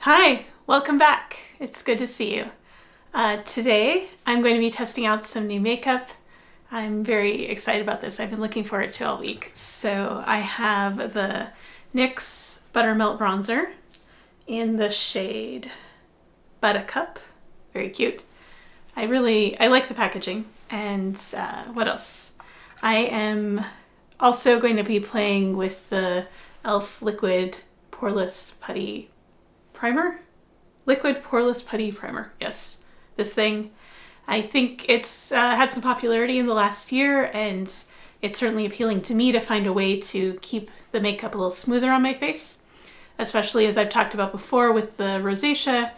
Hi, welcome back. It's good to see you. Today I'm going to be testing out some new makeup. I'm very excited about this. I've been looking forward to it all week. So I have the NYX Buttermelt Bronzer in the shade Buttacup. Very cute. I like the packaging. And what else? I am also going to be playing with the e.l.f. Liquid Poreless Putty Primer? Liquid Poreless Putty Primer. Yes, this thing. I think it's had some popularity in the last year, and it's certainly appealing to me to find a way to keep the makeup a little smoother on my face. Especially as I've talked about before with the rosacea,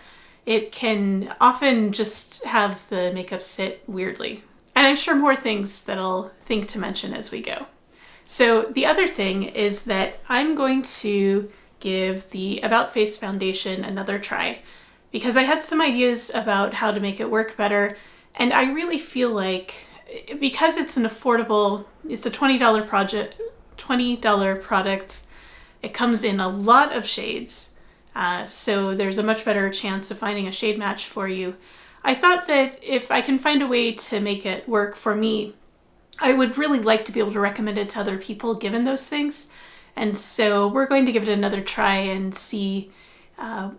it can often just have the makeup sit weirdly. And I'm sure more things that I'll think to mention as we go. So the other thing is that I'm going to give the About Face foundation another try because I had some ideas about how to make it work better, and I really feel like because it's a $20 product, it comes in a lot of shades, so there's a much better chance of finding a shade match for you. I thought that if I can find a way to make it work for me, I would really like to be able to recommend it to other people given those things. And so we're going to give it another try and see how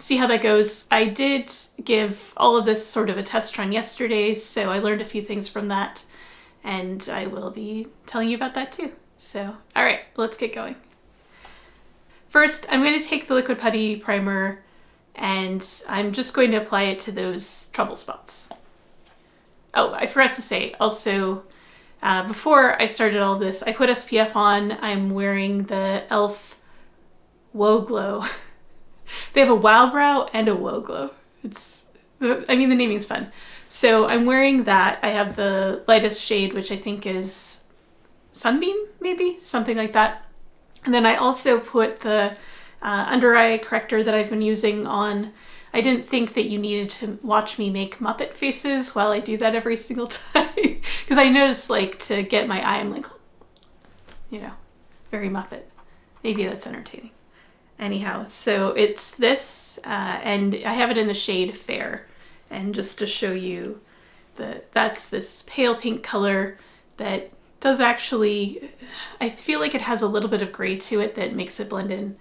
that goes. I did give all of this sort of a test run yesterday, so I learned a few things from that, and I will be telling you about that too. So, all right, let's get going. First, I'm going to take the Liquid Putty Primer, and I'm just going to apply it to those trouble spots. Oh, I forgot to say, also, before I started all this, I put SPF on. I'm wearing the e.l.f. Wow Glow. They have a Wow Brow and a Wow Glow. The naming's fun. So I'm wearing that. I have the lightest shade, which I think is Sunbeam, maybe? Something like that. And then I also put the under eye corrector that I've been using on. I didn't think that you needed to watch me make Muppet faces while I do that every single time. Because I noticed, to get my eye, I'm like, very Muppet. Maybe that's entertaining. Anyhow, so it's this, and I have it in the shade Fair. And just to show you, that's this pale pink color that does actually, I feel like it has a little bit of gray to it that makes it blend in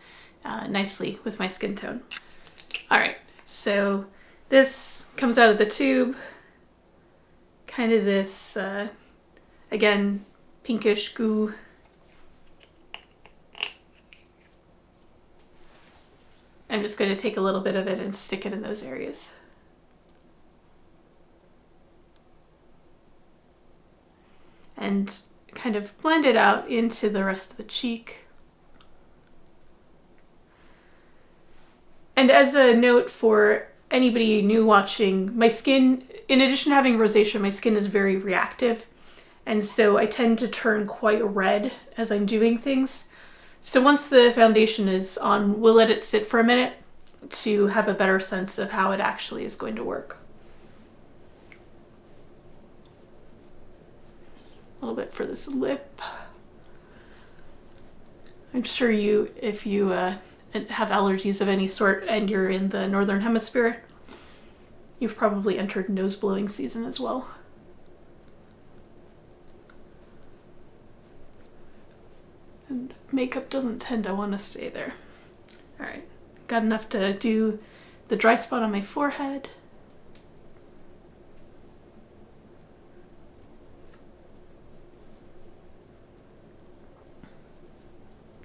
nicely with my skin tone. All right. So this comes out of the tube, kind of this, again, pinkish goo. I'm just going to take a little bit of it and stick it in those areas. And kind of blend it out into the rest of the cheek. And as a note for anybody new watching, my skin, in addition to having rosacea, my skin is very reactive. And so I tend to turn quite red as I'm doing things. So once the foundation is on, we'll let it sit for a minute to have a better sense of how it actually is going to work. A little bit for this lip. I'm sure if you have allergies of any sort and you're in the Northern Hemisphere, you've probably entered nose blowing season as well. And makeup doesn't tend to want to stay there. All right, got enough to do the dry spot on my forehead.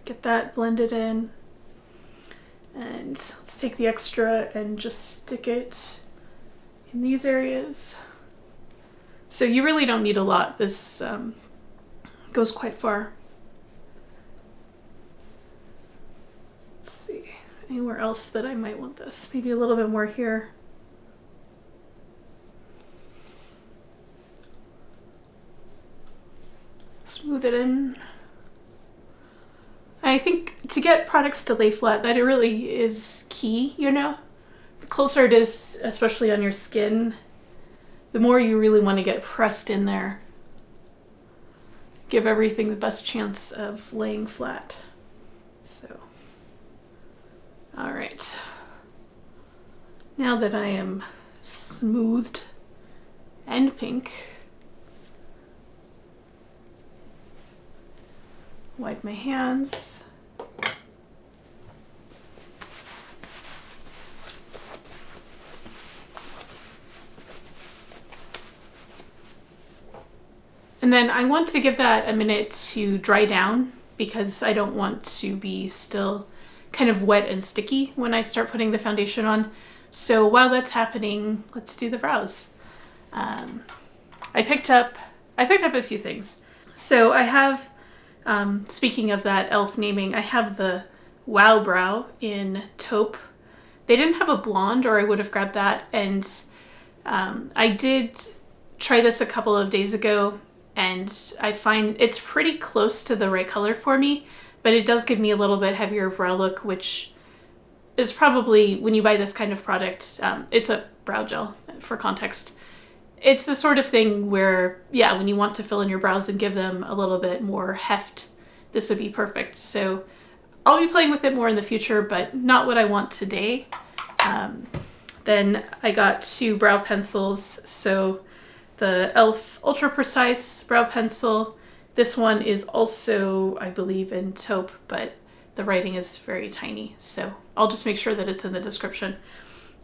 Get that blended in. And let's take the extra and just stick it in these areas. So you really don't need a lot. This goes quite far. Let's see, anywhere else that I might want this? Maybe a little bit more here. Smooth it in. I think to get products to lay flat, that it really is key, The closer it is, especially on your skin, the more you really want to get pressed in there. Give everything the best chance of laying flat. So, all right. Now that I am smoothed and pink, wipe my hands. And then I want to give that a minute to dry down because I don't want to be still kind of wet and sticky when I start putting the foundation on. So while that's happening, let's do the brows. I picked up a few things. So I have, speaking of that elf naming, I have the Wow Brow in taupe. They didn't have a blonde, or I would have grabbed that. And I did try this a couple of days ago, and I find it's pretty close to the right color for me, but it does give me a little bit heavier brow look, which is probably, when you buy this kind of product, it's a brow gel, for context. It's the sort of thing where, yeah, when you want to fill in your brows and give them a little bit more heft, this would be perfect. So I'll be playing with it more in the future, but not what I want today. Then I got 2 brow pencils. So the e.l.f. Ultra Precise brow pencil. This one is also, I believe, in taupe, but the writing is very tiny. So I'll just make sure that it's in the description.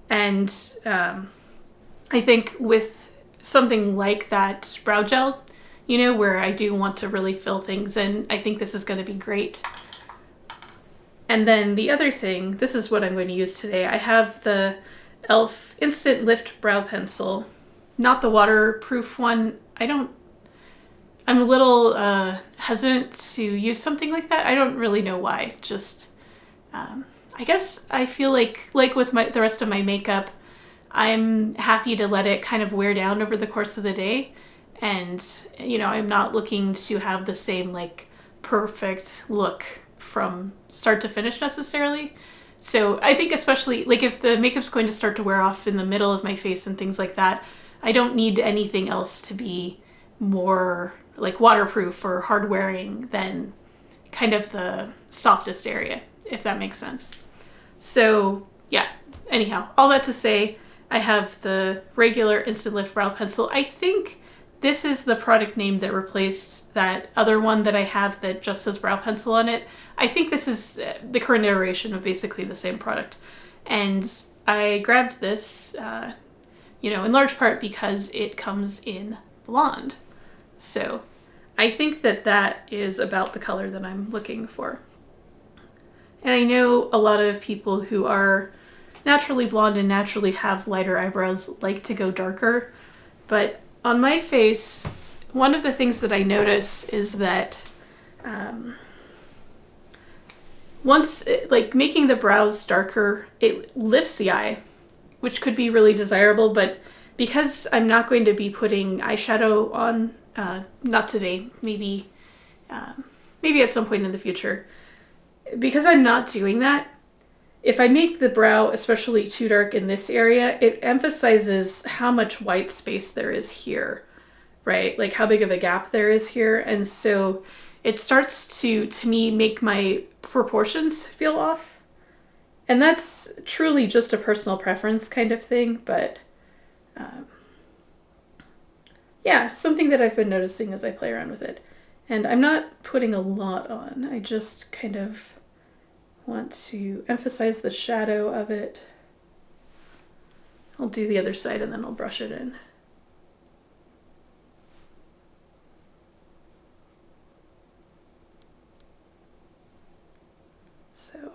And I think with something like that brow gel, you know, where I do want to really fill things in, I think this is going to be great. And then the other thing, this is what I'm going to use today. I have the e.l.f. Instant Lift Brow Pencil, not the waterproof one. I'm a little hesitant to use something like that. I don't really know why. Just, I guess I feel like with the rest of my makeup, I'm happy to let it kind of wear down over the course of the day. And, you know, I'm not looking to have the same like perfect look from start to finish necessarily. So I think especially like if the makeup's going to start to wear off in the middle of my face and things like that, I don't need anything else to be more like waterproof or hard wearing than kind of the softest area, if that makes sense. So yeah, anyhow, all that to say, I have the regular Instant Lift Brow Pencil. I think this is the product name that replaced that other one that I have that just says brow pencil on it. I think this is the current iteration of basically the same product. And I grabbed this, you know, in large part because it comes in blonde. So I think that that is about the color that I'm looking for. And I know a lot of people who are naturally blonde and naturally have lighter eyebrows like to go darker, but on my face, one of the things that I notice is that like making the brows darker, it lifts the eye, which could be really desirable, but because I'm not going to be putting eyeshadow on, not today, maybe at some point in the future, because I'm not doing that, if I make the brow especially too dark in this area, it emphasizes how much white space there is here, right? Like how big of a gap there is here. And so it starts to me, make my proportions feel off. And that's truly just a personal preference kind of thing. But yeah, something that I've been noticing as I play around with it. And I'm not putting a lot on. I just kind of want to emphasize the shadow of it. I'll do the other side and then I'll brush it in. So,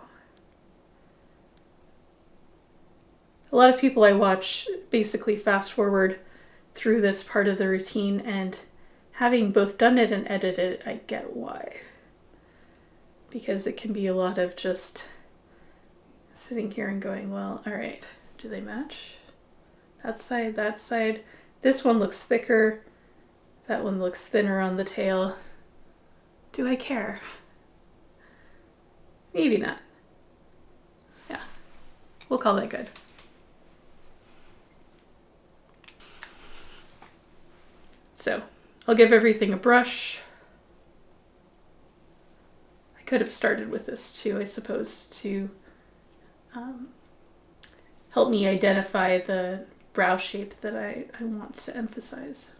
a lot of people I watch basically fast forward through this part of the routine, and having both done it and edited it, I get why. Because it can be a lot of just sitting here and going, well, all right, do they match? That side, that side. This one looks thicker. That one looks thinner on the tail. Do I care? Maybe not. Yeah, we'll call that good. So I'll give everything a brush. Could have started with this too, I suppose, to help me identify the brow shape that I want to emphasize.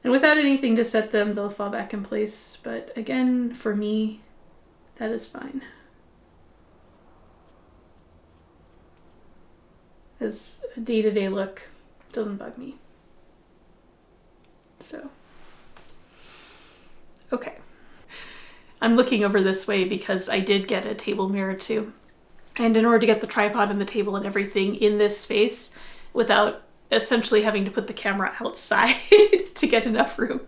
And without anything to set them, they'll fall back in place. But again, for me, that is fine. As a day-to-day look, doesn't bug me. So, okay. I'm looking over this way because I did get a table mirror too. And in order to get the tripod and the table and everything in this space without essentially having to put the camera outside to get enough room,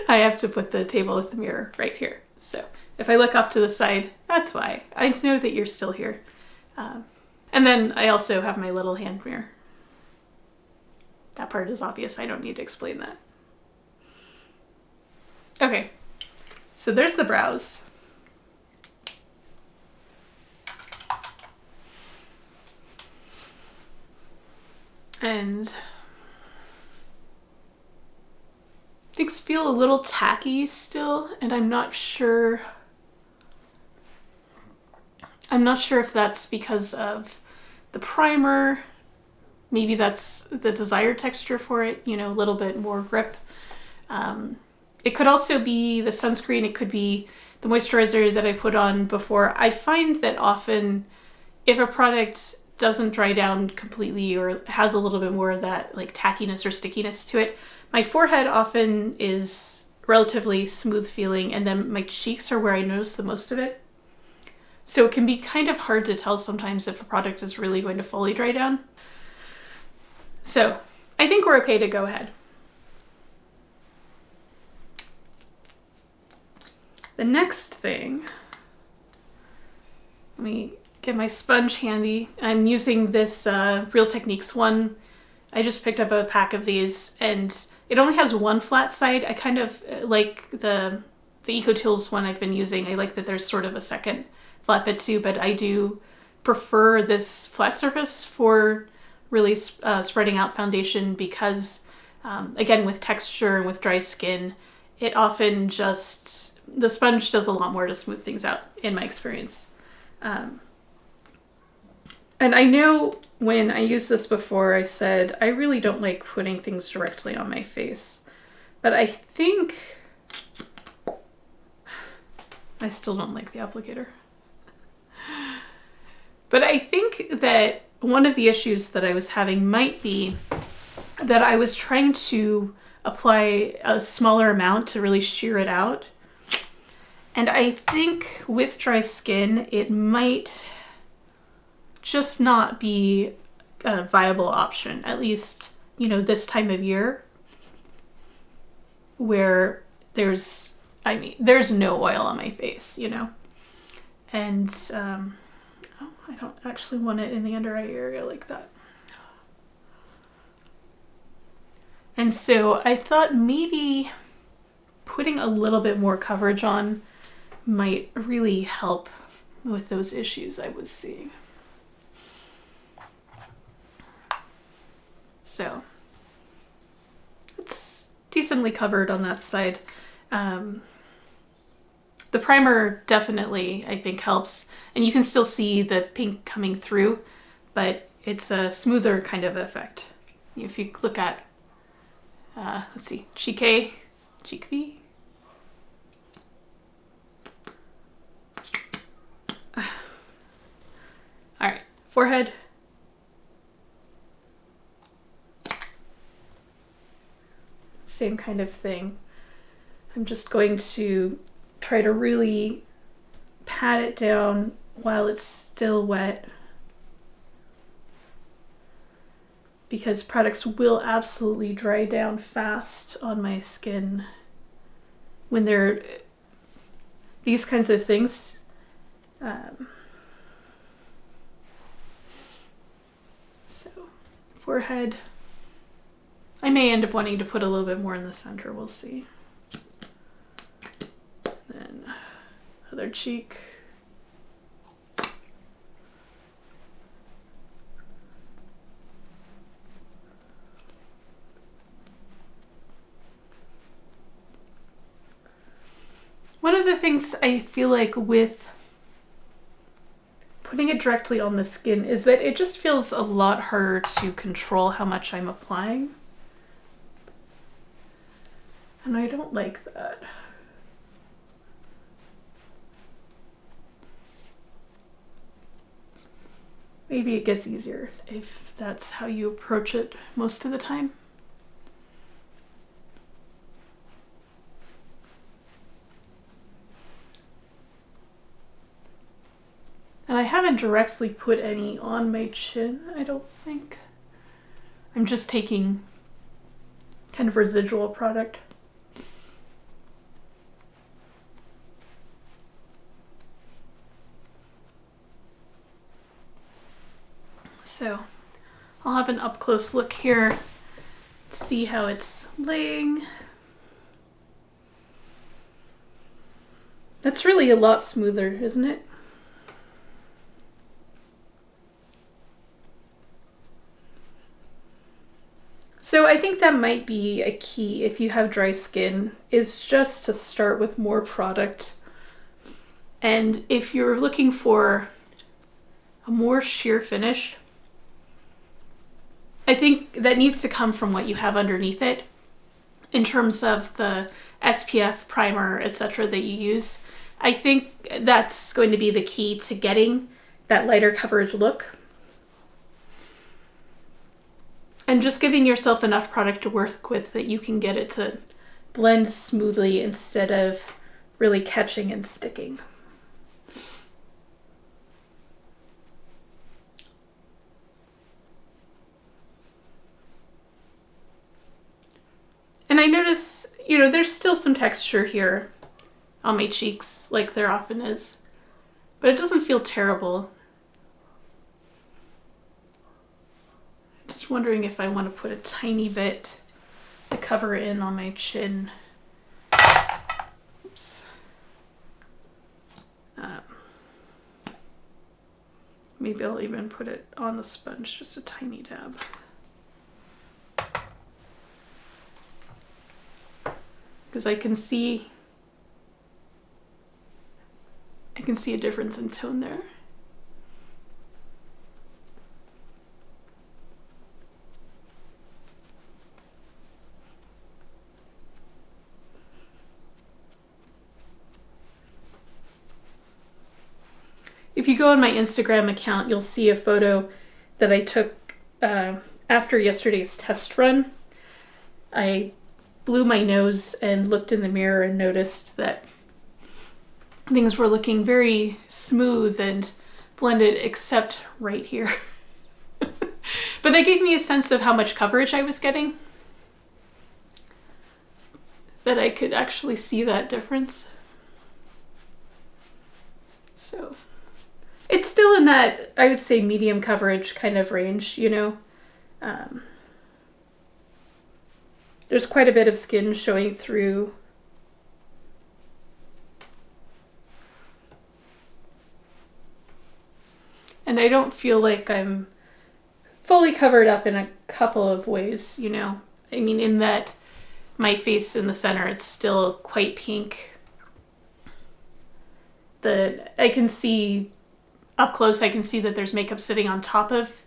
I have to put the table with the mirror right here. So if I look off to the side, that's why. I know that you're still here. And then I also have my little hand mirror. That part is obvious. I don't need to explain that. Okay, so there's the brows. And things feel a little tacky still, and I'm not sure if that's because of the primer. Maybe that's the desired texture for it, you know, a little bit more grip. It could also be the sunscreen. It could be the moisturizer that I put on before. I find that often if a product doesn't dry down completely or has a little bit more of that like tackiness or stickiness to it, my forehead often is relatively smooth feeling, and then my cheeks are where I notice the most of it. So it can be kind of hard to tell sometimes if a product is really going to fully dry down. So I think we're okay to go ahead. The next thing, let me get my sponge handy. I'm using this Real Techniques one. I just picked up a pack of these and it only has one flat side. I kind of like the EcoTools one I've been using. I like that there's sort of a second flat bit too, but I do prefer this flat surface for really spreading out foundation because, again, with texture and with dry skin, it often just, the sponge does a lot more to smooth things out in my experience. And I know when I used this before, I said, I really don't like putting things directly on my face, but I think I still don't like the applicator. But I think that one of the issues that I was having might be that I was trying to apply a smaller amount to really shear it out. And I think with dry skin, it might just not be a viable option, at least, you know, this time of year where there's no oil on my face, you know? And, I don't actually want it in the under eye area like that. And so I thought maybe putting a little bit more coverage on might really help with those issues I was seeing. So it's decently covered on that side. The primer definitely, I think, helps. And you can still see the pink coming through, but it's a smoother kind of effect. If you look at, let's see, Cheek A, Cheek B. All right, forehead. Same kind of thing. I'm just going to try to really pat it down while it's still wet, because products will absolutely dry down fast on my skin when they're these kinds of things. So forehead, I may end up wanting to put a little bit more in the center, we'll see. Then other cheek. One of the things I feel like with putting it directly on the skin is that it just feels a lot harder to control how much I'm applying. And I don't like that. Maybe it gets easier if that's how you approach it most of the time. And I haven't directly put any on my chin, I don't think. I'm just taking kind of residual product. So I'll have an up close look here, see how it's laying. That's really a lot smoother, isn't it? So I think that might be a key if you have dry skin, is just to start with more product. And if you're looking for a more sheer finish, I think that needs to come from what you have underneath it in terms of the SPF, primer, etc. that you use. I think that's going to be the key to getting that lighter coverage look. And just giving yourself enough product to work with that you can get it to blend smoothly instead of really catching and sticking. And I notice, you know, there's still some texture here on my cheeks, like there often is, but it doesn't feel terrible. Just wondering if I want to put a tiny bit to cover in on my chin. Oops. Maybe I'll even put it on the sponge, just a tiny dab. Because I can see a difference in tone there. If you go on my Instagram account, you'll see a photo that I took after yesterday's test run. I blew my nose and looked in the mirror and noticed that things were looking very smooth and blended except right here. But that gave me a sense of how much coverage I was getting, that I could actually see that difference. So it's still in that, I would say, medium coverage kind of range, you know. There's quite a bit of skin showing through. And I don't feel like I'm fully covered up in a couple of ways, you know. I mean, in that my face in the center, it's still quite pink. I can see up close, I can see that there's makeup sitting on top of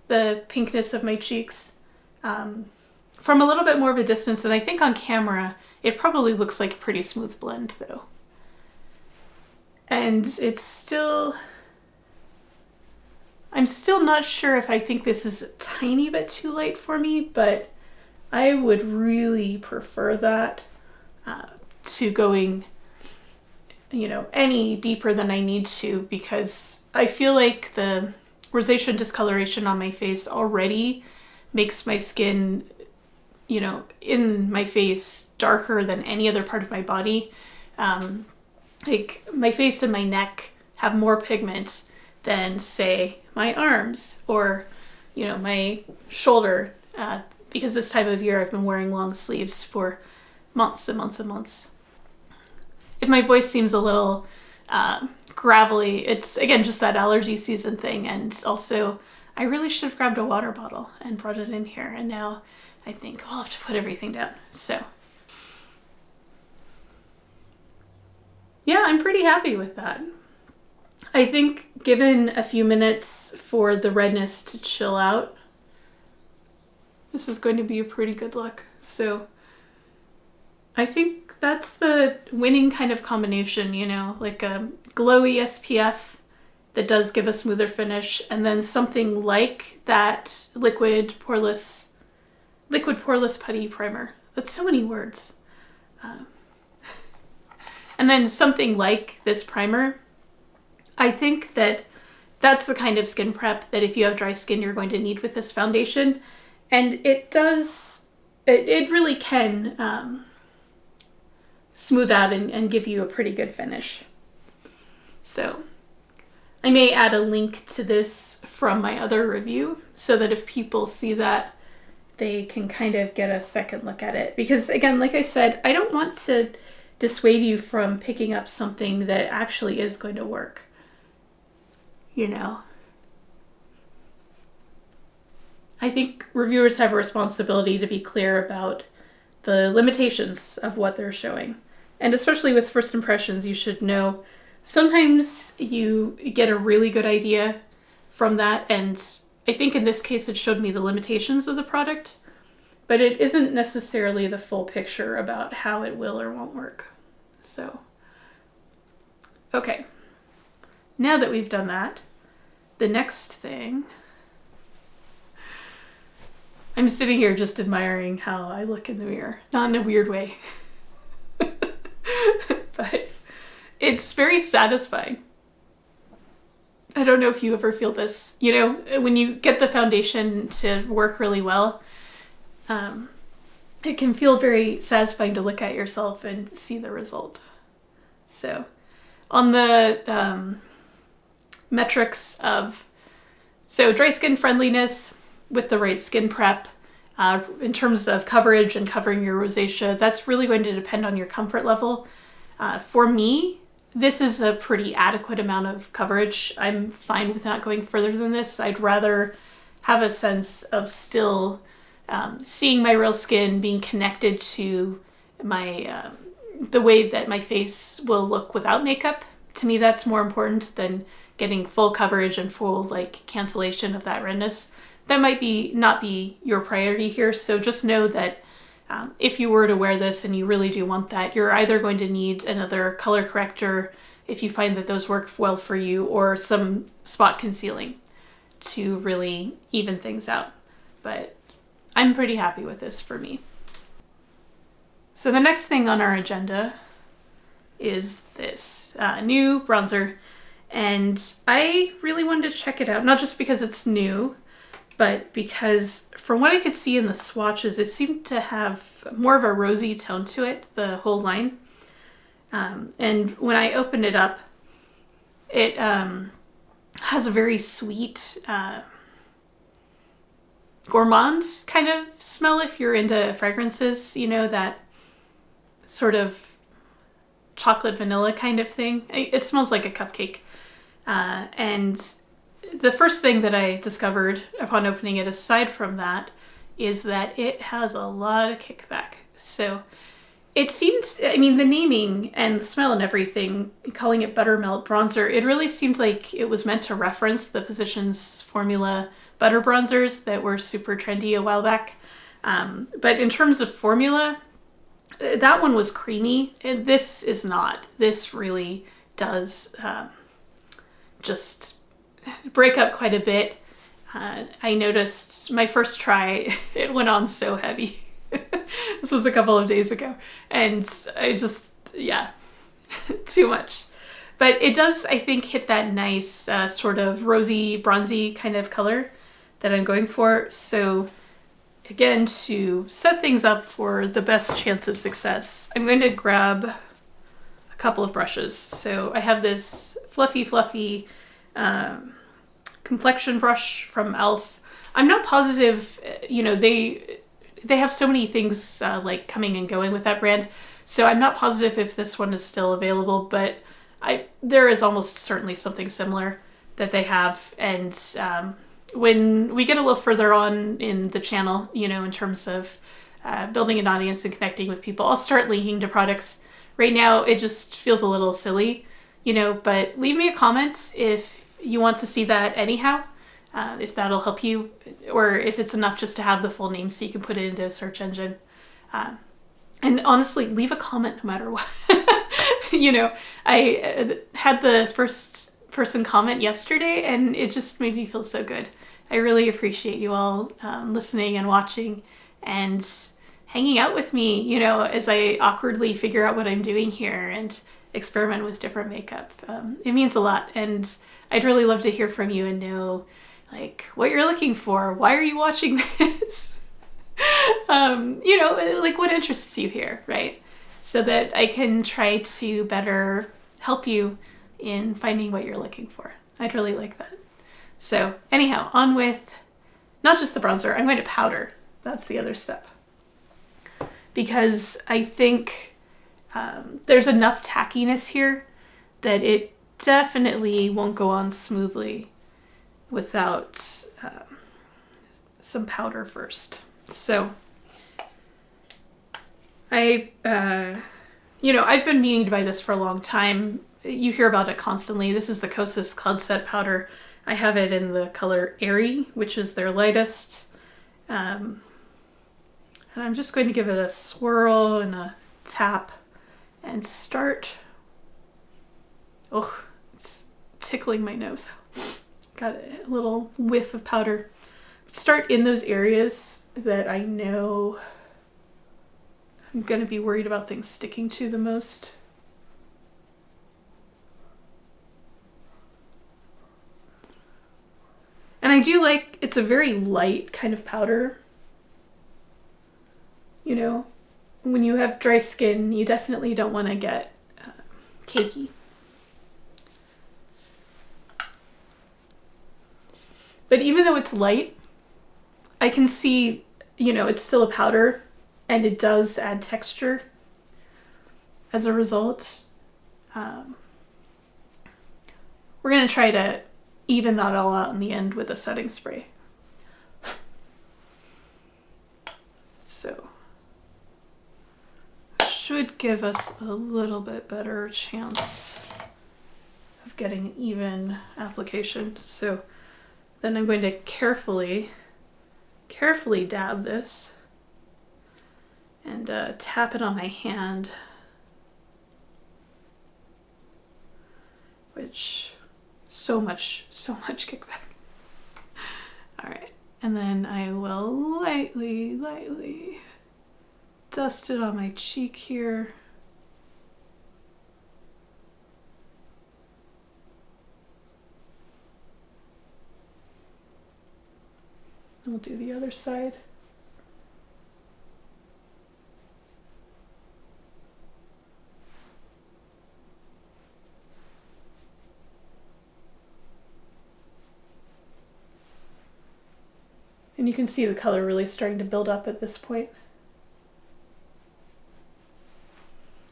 the pinkness of my cheeks. From a little bit more of a distance, and I think on camera, it probably looks like a pretty smooth blend though. And it's still, I'm still not sure if I think this is a tiny bit too light for me, but I would really prefer that to going, you know, any deeper than I need to, because I feel like the rosacea and discoloration on my face already makes my skin, you know, in my face darker than any other part of my body. Like my face and my neck have more pigment than, say, my arms or, you know, my shoulder, because this time of year I've been wearing long sleeves for months and months and months. If my voice seems a little gravelly, it's again just that allergy season thing, and also I really should have grabbed a water bottle and brought it in here, and now I think I'll have to put everything down. So yeah, I'm pretty happy with that. I think given a few minutes for the redness to chill out, this is going to be a pretty good look. So I think that's the winning kind of combination, you know, like a glowy SPF that does give a smoother finish, and then something like that liquid poreless putty primer. That's so many words. And then something like this primer. I think that that's the kind of skin prep that if you have dry skin, you're going to need with this foundation. And it really can smooth out and give you a pretty good finish. So I may add a link to this from my other review so that if people see that, they can kind of get a second look at it. Because again, like I said, I don't want to dissuade you from picking up something that actually is going to work. You know? I think reviewers have a responsibility to be clear about the limitations of what they're showing. And especially with first impressions, you should know sometimes you get a really good idea from that, and I think in this case it showed me the limitations of the product, but it isn't necessarily the full picture about how it will or won't work. So, okay. Now that we've done that, the next thing... I'm sitting here just admiring how I look in the mirror. Not in a weird way. But it's very satisfying. I don't know if you ever feel this. You know, when you get the foundation to work really well, it can feel very satisfying to look at yourself and see the result. So, on the metrics of, dry skin friendliness with the right skin prep, in terms of coverage and covering your rosacea, that's really going to depend on your comfort level. For me, this is a pretty adequate amount of coverage. I'm fine with not going further than this. I'd rather have a sense of still seeing my real skin, being connected to my the way that my face will look without makeup. To me, that's more important than getting full coverage and full like cancellation of that redness. That might not be your priority here, so just know that if you were to wear this and you really do want that, you're either going to need another color corrector if you find that those work well for you, or some spot concealing to really even things out. But I'm pretty happy with this for me. So the next thing on our agenda is this new bronzer, and I really wanted to check it out, not just because it's new, but because from what I could see in the swatches, it seemed to have more of a rosy tone to it, the whole line. And when I opened it up, it has a very sweet, gourmand kind of smell if you're into fragrances, you know, that sort of chocolate vanilla kind of thing. It smells like a cupcake. And the first thing that I discovered upon opening it, aside from that, is that it has a lot of kickback. So it seemed, I mean, the naming and the smell and everything, calling it Buttermelt Bronzer, it really seemed like it was meant to reference the Physicians Formula butter bronzers that were super trendy a while back. But in terms of formula, that one was creamy, and this is not. This really does just break up quite a bit. I noticed my first try, it went on so heavy. This was a couple of days ago, and I just, yeah, too much. But it does, I think, hit that nice sort of rosy, bronzy kind of color that I'm going for. So again, to set things up for the best chance of success, I'm going to grab a couple of brushes. So I have this fluffy complexion brush from e.l.f. I'm not positive, you know, they have so many things like coming and going with that brand, so I'm not positive if this one is still available, but there is almost certainly something similar that they have. And when we get a little further on in the channel, you know, in terms of building an audience and connecting with people, I'll start linking to products. Right now, it just feels a little silly, you know, but leave me a comment if you want to see that anyhow, if that'll help you, or if it's enough just to have the full name so you can put it into a search engine. And honestly, leave a comment no matter what. You know, I had the first person comment yesterday and it just made me feel so good. I really appreciate you all listening and watching and hanging out with me, you know, as I awkwardly figure out what I'm doing here and experiment with different makeup. It means a lot, and I'd really love to hear from you and know, like, what you're looking for. Why are you watching this? You know, like, what interests you here, right? So that I can try to better help you in finding what you're looking for. I'd really like that. So anyhow, on with not just the bronzer, I'm going to powder. That's the other step. Because I think there's enough tackiness here that it definitely won't go on smoothly without some powder first. So you know, I've been meaning to buy this for a long time. You hear about it constantly. This is the Kosas Cloud Set Powder. I have it in the color Airy, which is their lightest. And I'm just going to give it a swirl and a tap and start. Oh, it's tickling my nose. Got a little whiff of powder. Start in those areas that I know I'm going to be worried about things sticking to the most. And I do like, it's a very light kind of powder. You know, when you have dry skin, you definitely don't want to get cakey. But even though it's light, I can see, you know, it's still a powder and it does add texture as a result. We're going to try to even that all out in the end with a setting spray. So should give us a little bit better chance of getting an even application. So then I'm going to carefully dab this and tap it on my hand, which so much kickback. All right, and then I will lightly dust it on my cheek here. And we'll do the other side. And you can see the color really starting to build up at this point.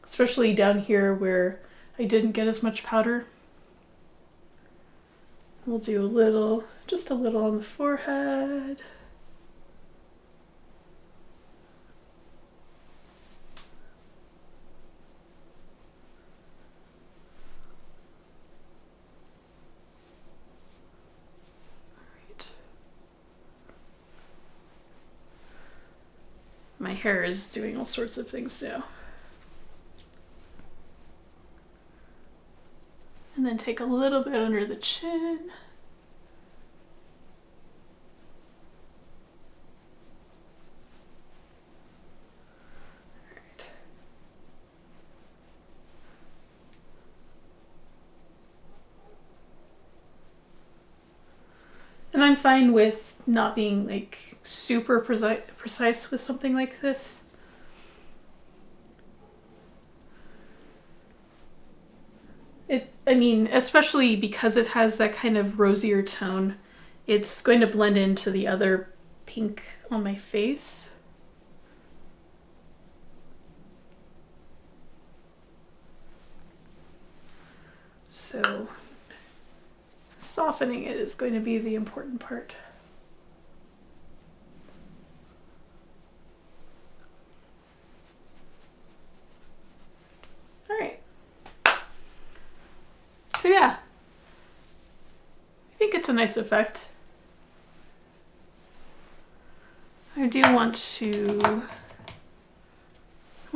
Especially down here where I didn't get as much powder. We'll do a little, just a little on the forehead. My hair is doing all sorts of things now. And then take a little bit under the chin. All right. And I'm fine with not being like super precise with something like this. I mean, especially because it has that kind of rosier tone, it's going to blend into the other pink on my face. So softening it is going to be the important part. All right. So yeah, It's a nice effect. I do want to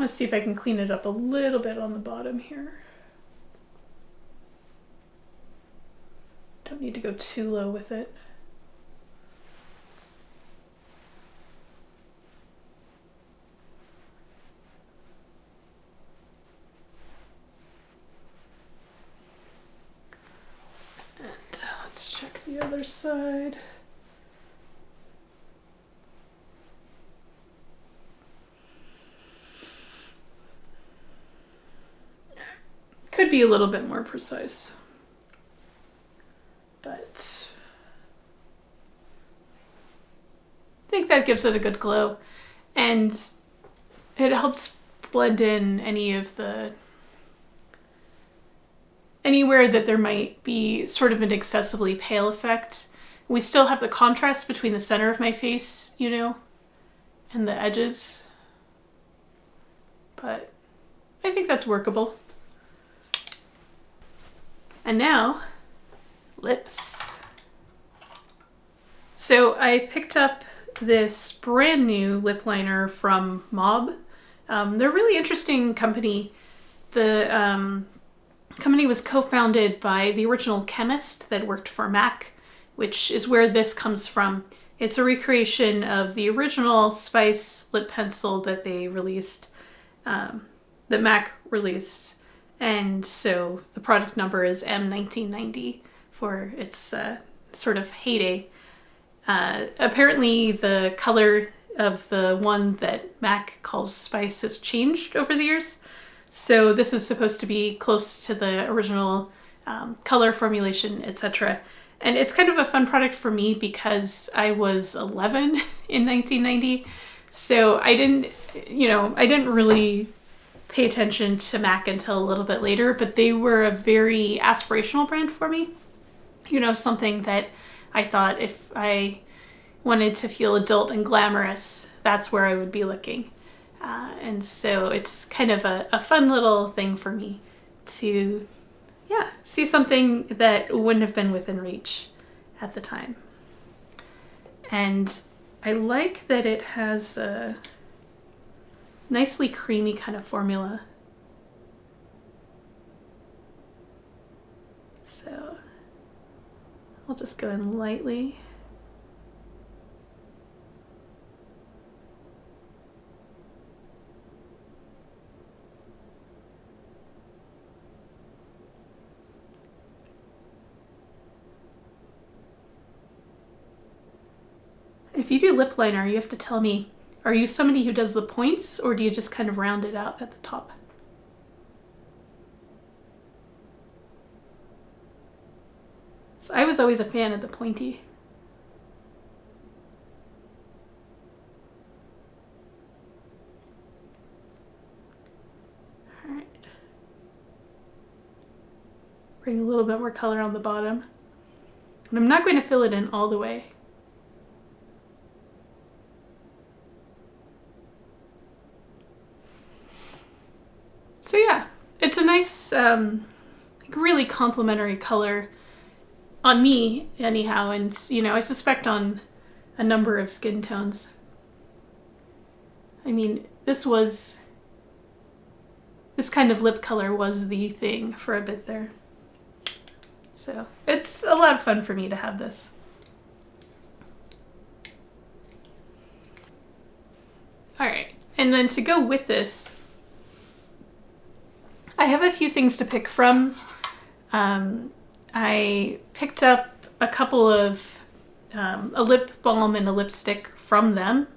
see if I can clean it up a little bit on the bottom here. Don't need to go too low with it. And let's check the other side. Could be a little bit more precise, but I think that gives it a good glow, and it helps blend in anywhere that there might be sort of an excessively pale effect. We still have the contrast between the center of my face, you know, and the edges, but I think that's workable. And now, lips. So I picked up this brand new lip liner from Mob. They're a really interesting company. The company was co-founded by the original chemist that worked for MAC, which is where this comes from. It's a recreation of the original Spice lip pencil that they released, that MAC released. And so the product number is M1990 for its sort of heyday. Apparently the color of the one that MAC calls Spice has changed over the years. So this is supposed to be close to the original color formulation, etc. And it's kind of a fun product for me because I was 11 in 1990. So I didn't really pay attention to MAC until a little bit later, but they were a very aspirational brand for me. You know, something that I thought if I wanted to feel adult and glamorous, that's where I would be looking. And so it's kind of a fun little thing for me to, see something that wouldn't have been within reach at the time. And I like that it has a nicely creamy kind of formula. So I'll just go in lightly. If you do lip liner, you have to tell me, are you somebody who does the points or do you just kind of round it out at the top? So I was always a fan of the pointy. All right. Bring a little bit more color on the bottom. And I'm not going to fill it in all the way. So yeah, it's a nice, really complementary color on me anyhow, and I suspect on a number of skin tones. I mean, this kind of lip color was the thing for a bit there. So it's a lot of fun for me to have this. All right, and then to go with this, I have a few things to pick from. I picked up a couple of a lip balm and a lipstick from them.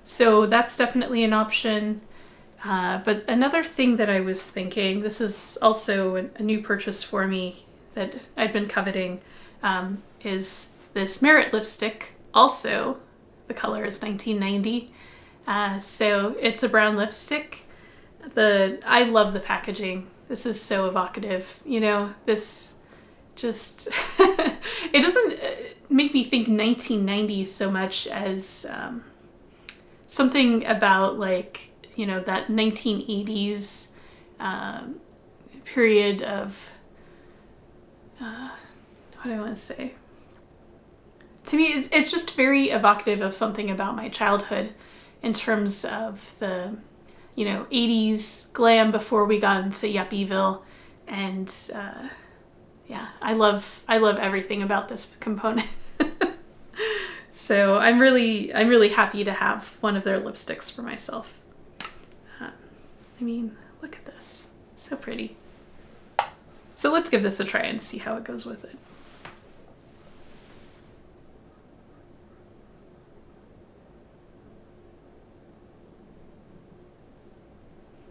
So that's definitely an option. But another thing that I was thinking, this is also a new purchase for me that I've been coveting, is this Merit lipstick. Also, the color is 1990. So it's a brown lipstick. I love the packaging. This is so evocative. This just, it doesn't make me think 1990s so much as something about like, that 1980s period of, what do I want to say? to me, it's just very evocative of something about my childhood in terms of the, 80s glam before we got into Yuppieville. And yeah, I love everything about this component. So I'm really happy to have one of their lipsticks for myself. I mean, look at this. So pretty. So let's give this a try and see how it goes with it.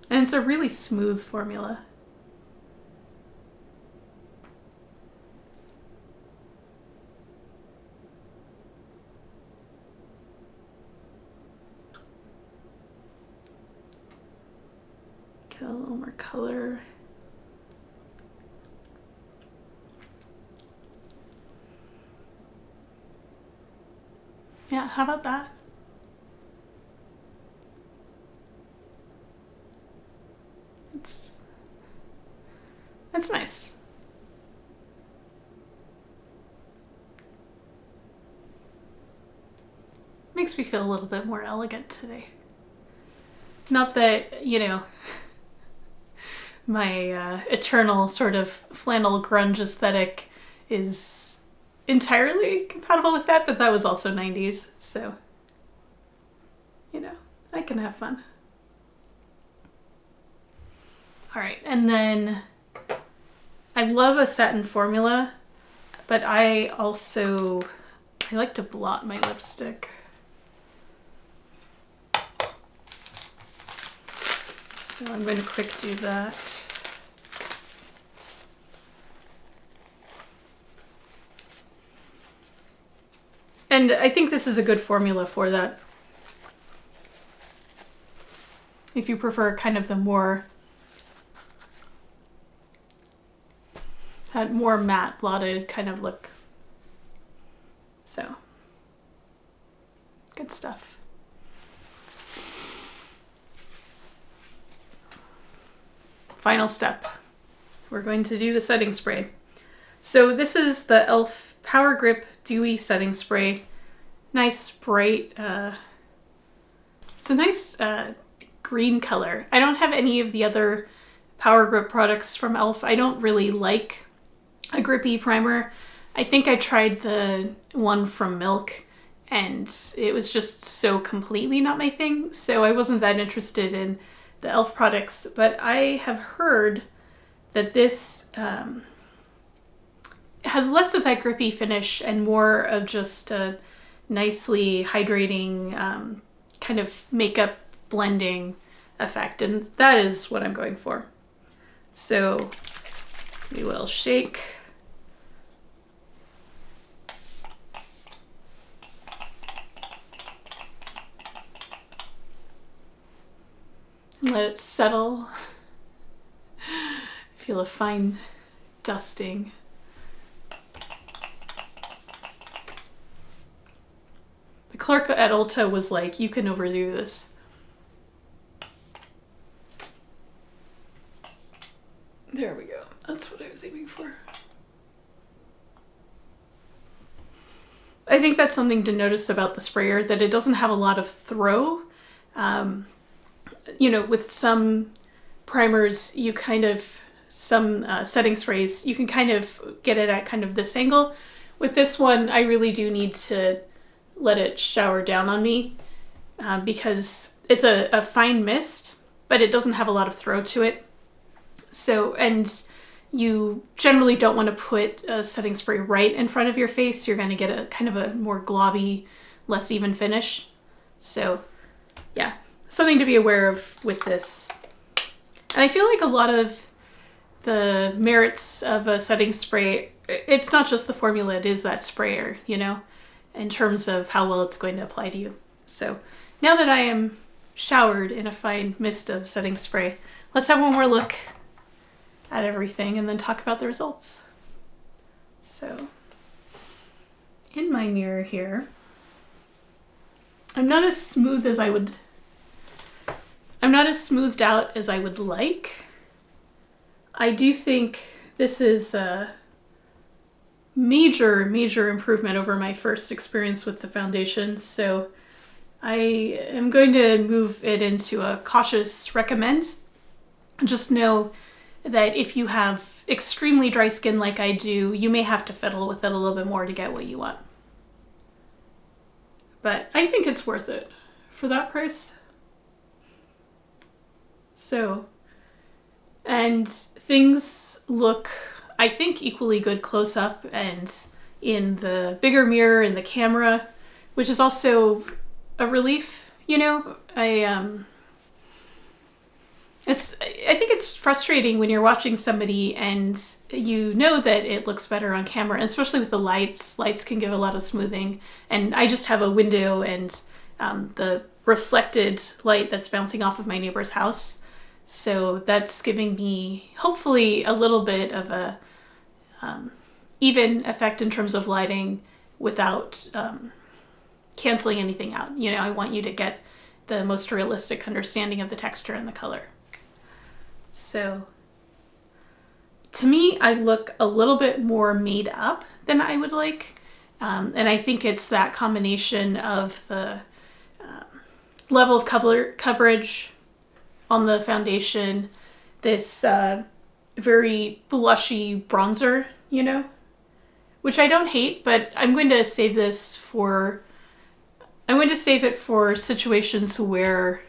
And it's a really smooth formula. Get a little more color. Yeah, how about that? That's nice. Makes me feel a little bit more elegant today. Not that, my eternal sort of flannel grunge aesthetic is entirely compatible with that, but that was also 90s, so, I can have fun. All right, and then I love a satin formula, but I like to blot my lipstick. So I'm going to quick do that. And I think this is a good formula for that. If you prefer kind of the more matte blotted kind of look. So, good stuff. Final step. We're going to do the setting spray. So this is the e.l.f. Power Grip Dewy Setting Spray. Nice, bright, it's a nice green color. I don't have any of the other Power Grip products from e.l.f. I don't really like a grippy primer. I think I tried the one from Milk and it was just so completely not my thing, so I wasn't that interested in the e.l.f. products, but I have heard that this has less of that grippy finish and more of just a nicely hydrating kind of makeup blending effect, and that is what I'm going for. So we will shake. And let it settle. Feel a fine dusting. The clerk at Ulta was like, you can overdo this. There we go. That's what I was aiming for. I think that's something to notice about the sprayer, that it doesn't have a lot of throw. With some primers, you kind of, some setting sprays, you can kind of get it at kind of this angle. With this one, I really do need to let it shower down on me because it's a fine mist, but it doesn't have a lot of throw to it. So, and you generally don't want to put a setting spray right in front of your face. You're going to get a kind of a more globby, less even finish. So yeah, something to be aware of with this. And I feel like a lot of the merits of a setting spray, it's not just the formula, it is that sprayer, in terms of how well it's going to apply to you. So now that I am showered in a fine mist of setting spray, let's have one more look at everything and then talk about the results. So in my mirror here, I'm not as smoothed out as I would like. I do think this is major improvement over my first experience with the foundation. So I am going to move it into a cautious recommend. Just know that if you have extremely dry skin like I do, you may have to fiddle with it a little bit more to get what you want. But I think it's worth it for that price. So, and things look, I think, equally good close up and in the bigger mirror in the camera, which is also a relief, you know. I think it's frustrating when you're watching somebody and you know that it looks better on camera, and especially with the lights. Lights can give a lot of smoothing, and I just have a window and the reflected light that's bouncing off of my neighbor's house. So that's giving me hopefully a little bit of a even effect in terms of lighting without canceling anything out. You know, I want you to get the most realistic understanding of the texture and the color. So to me, I look a little bit more made up than I would like. And I think it's that combination of the level of coverage on the foundation, this very blushy bronzer, you know, which I don't hate, but I'm going to save it for situations where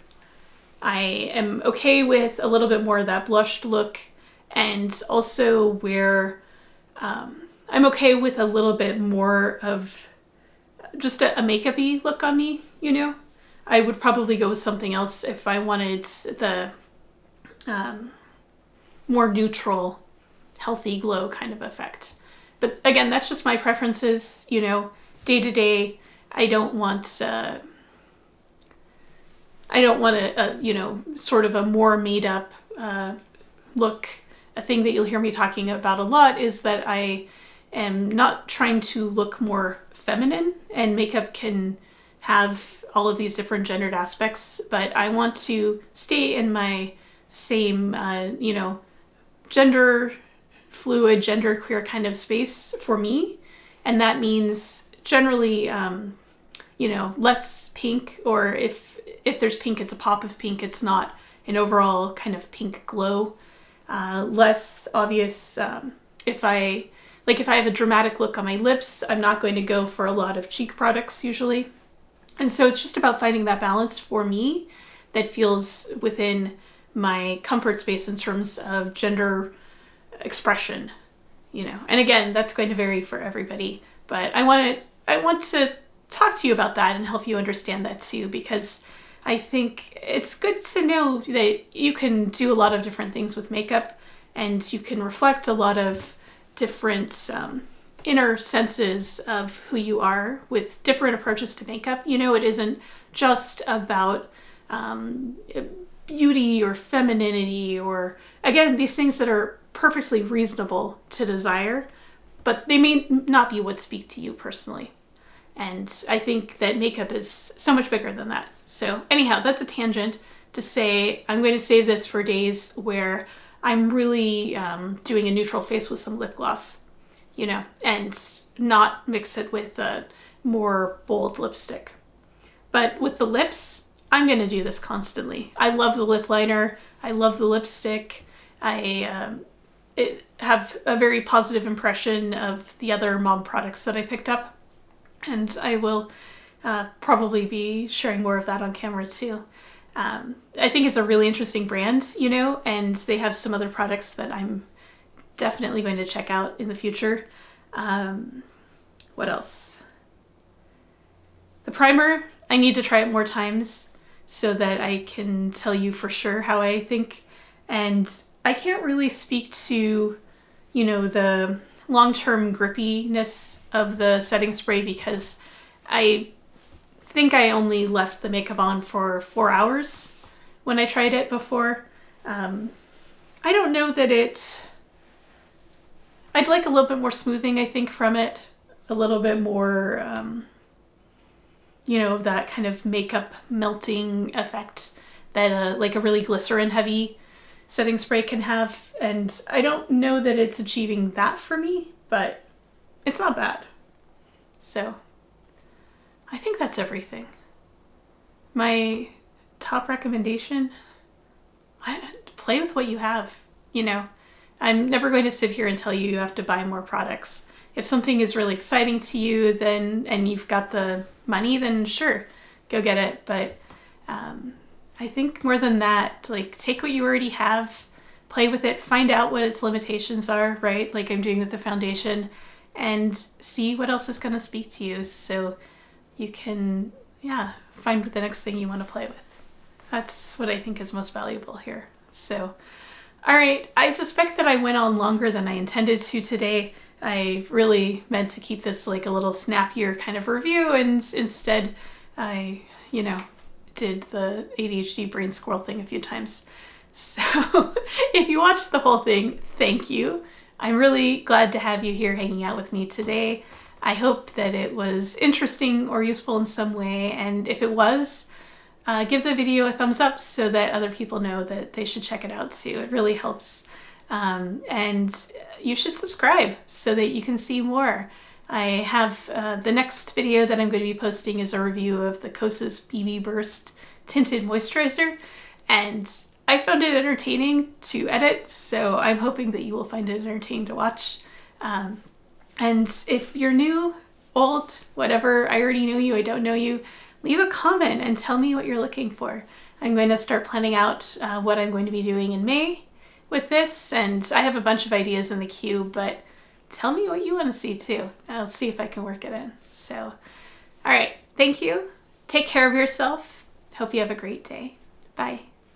I am okay with a little bit more of that blushed look, and also where I'm okay with a little bit more of just a makeup-y look on me, you know. I would probably go with something else if I wanted the more neutral, healthy glow kind of effect. But again, that's just my preferences, you know. Day to day, I don't want a you know, sort of a more made up look. A thing that you'll hear me talking about a lot is that I am not trying to look more feminine, and makeup can have all of these different gendered aspects, but I want to stay in my same, you know, gender fluid, gender queer kind of space for me. And that means generally, you know, less pink, or if there's pink, it's a pop of pink. It's not an overall kind of pink glow. Less obvious. If I have a dramatic look on my lips, I'm not going to go for a lot of cheek products usually. And so it's just about finding that balance for me that feels within my comfort space in terms of gender expression, you know. And again, that's going to vary for everybody, but I want to talk to you about that and help you understand that too, because I think it's good to know that you can do a lot of different things with makeup, and you can reflect a lot of different inner senses of who you are with different approaches to makeup. You know, it isn't just about beauty or femininity, or again, these things that are perfectly reasonable to desire, but they may not be what speak to you personally. And I think that makeup is so much bigger than that. So anyhow, that's a tangent to say I'm going to save this for days where I'm really doing a neutral face with some lip gloss, you know, and not mix it with a more bold lipstick. But with the lips, I'm going to do this constantly. I love the lip liner. I love the lipstick. I have a very positive impression of the other mom products that I picked up. And I will probably be sharing more of that on camera too. I think it's a really interesting brand, you know, and they have some other products that I'm definitely going to check out in the future. What else? The primer, I need to try it more times so that I can tell you for sure how I think. And I can't really speak to, you know, the long-term grippiness of the setting spray because I think I only left the makeup on for 4 hours when I tried it before. I don't know that I'd like a little bit more smoothing, I think, from it. A little bit more, you know, that kind of makeup melting effect that like a really glycerin heavy setting spray can have. And I don't know that it's achieving that for me, but it's not bad. So I think that's everything. My top recommendation, play with what you have. You know, I'm never going to sit here and tell you you have to buy more products. If something is really exciting to you, then, and you've got the money, then sure, go get it. But I think more than that, like, take what you already have, play with it, find out what its limitations are, right? Like I'm doing with the foundation, and see what else is going to speak to you so you can, find the next thing you want to play with. That's what I think is most valuable here. So, all right, I suspect that I went on longer than I intended to today. I really meant to keep this like a little snappier kind of review, and instead I, did the ADHD brain squirrel thing a few times. So if you watched the whole thing, thank you. I'm really glad to have you here hanging out with me today. I hope that it was interesting or useful in some way, and if it was, give the video a thumbs up so that other people know that they should check it out too. It really helps. And you should subscribe so that you can see more. I have the next video that I'm going to be posting is a review of the Kosas BB Burst Tinted Moisturizer, and I found it entertaining to edit, so I'm hoping that you will find it entertaining to watch. And if you're new, old, whatever, I already know you, I don't know you, leave a comment and tell me what you're looking for. I'm going to start planning out what I'm going to be doing in May with this, and I have a bunch of ideas in the queue, but tell me what you want to see too. I'll see if I can work it in. So, all right, thank you. Take care of yourself. Hope you have a great day. Bye.